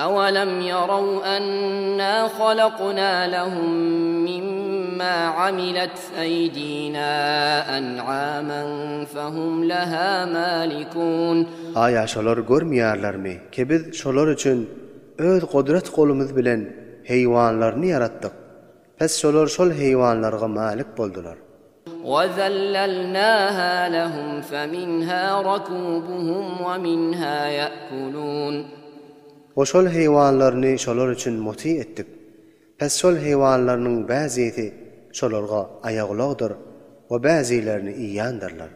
أولم يروا أنا خلقنا لهم مما عملت أيدينا أنعاما فهم لها مالكون. Aya şolar görmýärlermi ki biz şolar üçin öz godret golumuz bilen heýwanlaryny yaratdyk. Pes şolar şol heýwanlarga malik boldular. وَذَلَّلْنَاهَا لَهُمْ فَمِنْهَا رَكُوبُهُمْ وَمِنْهَا يَأْكُلُونَ. O şol heýwanlaryny şolar üçin muti etdik. Pes şol heýwanlarynyň bäzisi şolarga aýaglagdyr we bäzilerini iýýändirler.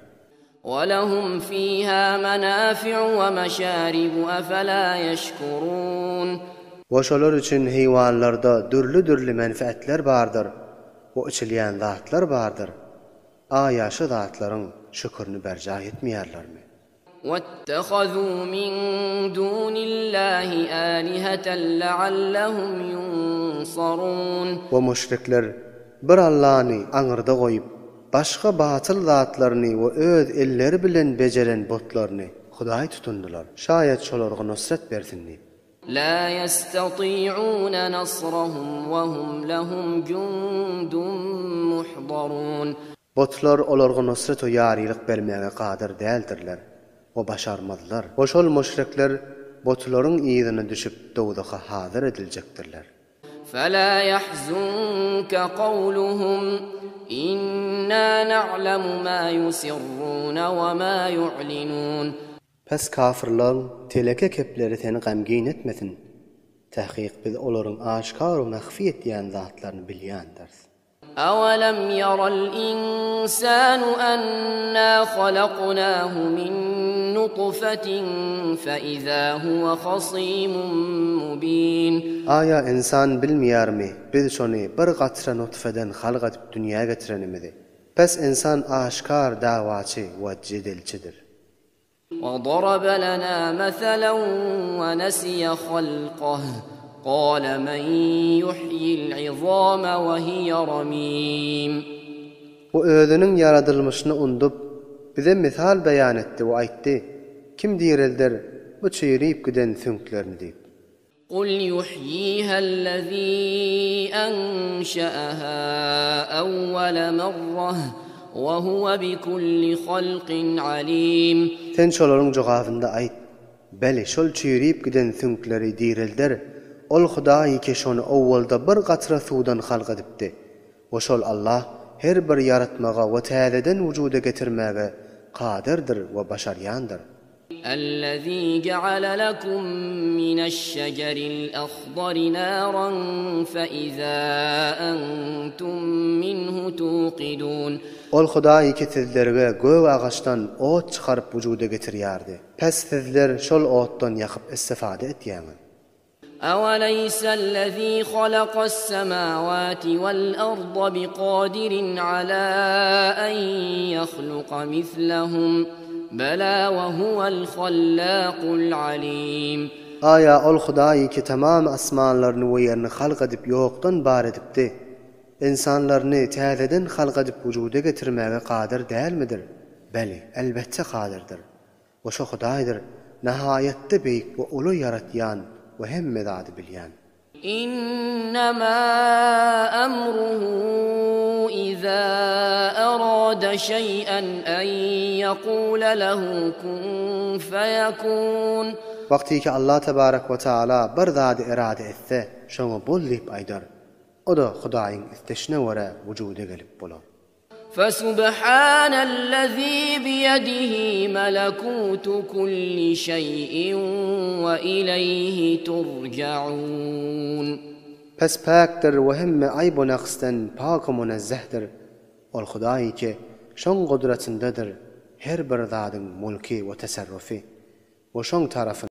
وَلَهُمْ فِيهَا مَنَافِعُ وَمَشَارِبُ أَفَلَا يَشْكُرُونَ. O şolar üçin heýwanlarda dürli menfaatler bardyr. O içilýän zatlar bardyr. Aya şu zatlaryň şükürni berjah etmeýärlermi? وَاتَّخَذُوا مِن دُونِ اللَّهِ آلِهَةً لَعَلَّهُمْ يُنصَرُونَ. O müşrikler bir Allah'ny aňyrda goýup başga batıl zatlaryny we öz elleri bilen bejeren botlaryny Hudaý tutundylar. Şayet şolarga nusret bersin diýip. لا يستطيعون نصرهم وهم لهم جند محضرون. Botlar olarga nusret we ýarylyk bermäge qadir däldirler. O başarmadylar. O şol müşrikler botlaryň ýygyny düşüp dowdaha hazır ediljekdirler. فلا يحزنك قولهم إنا نعلم ما يسرون وما يعلنون. Pes kafirlar teleke kepleri seni gamgin etmesin. Tahqiq biz olaryň aşkar we mahfi etýän zatlaryny bilýändir. أولم يرى الإنسان أنا خلقناه من نطفة فإذا هو خصيم مبين. Aya insan bilmeýärmi? Biz şonu bir gatra nutfeden halq edip dünýäge getirenimizi. Pes insan aşkar dawaçy we jedilçidir. وضرب لنا مثلا ونسي خلقه قال من يحيي العظام وهي رميم. O özüniň yaradylmışyny undup bize misal beýan etdi we aýtdy: Kim diýereldir bu çeýrip giden süňklerini diýip. قل يحييها الذي أنشأها أول مرة وهو بكل خلق عليم. Sen şolaryň jogabynda aýt: Beli şol çeýrip giden süňkleri diýereldir. Ol Hudaý ki şonu awwalda bir gatra suwdan halq edipdi. O şol Allah her bir yaratmaga we täzeden wujuda getirmäge qadirdir we başarýandyr. الذي جعل لكم من الشجر الأخضر نارا فإذا أنتم منه توقدون. Ol Hudaý ki sizlerge göw agaçdan ot çykaryp wujuda getirýärdi. Pes sizler şol otdan ýakyp istifade etýäňiz. أوليس الذي خلق السماوات والأرض بقادر على أن يخلق مثلهم بلى وهو الخلاق العليم. Aya ol Hudaý ki tamam asmanlaryny we ýerni halq edip ýokdan bar edipdi. İnsanlaryny täzeden halq edip wujuda getirmäge qadir dälmidir? Beli, elbetde qadirdir. O şo Hudaýdyr, nihayetde beýik we uly yaratýan we hemme zady bilýän. إنما أمره إذا أراد شيئا أن يقول له كن فيكون. Wagty ki Allah tebarek we taala bir zady irade etse, şoňa bol diýip aýdar. O da Hudaýyň isteşine wara wujuda gelip bolar. فسبحان الذي بيده ملكوت كل شيء وإليه ترجعون. Pes pakdir we hemme aýb we naqsdan pak we munazzahdir. Ol Hudaý ki şoň gudratindedir her bir zadyň mulki we tasarrufi. O şoň tarafy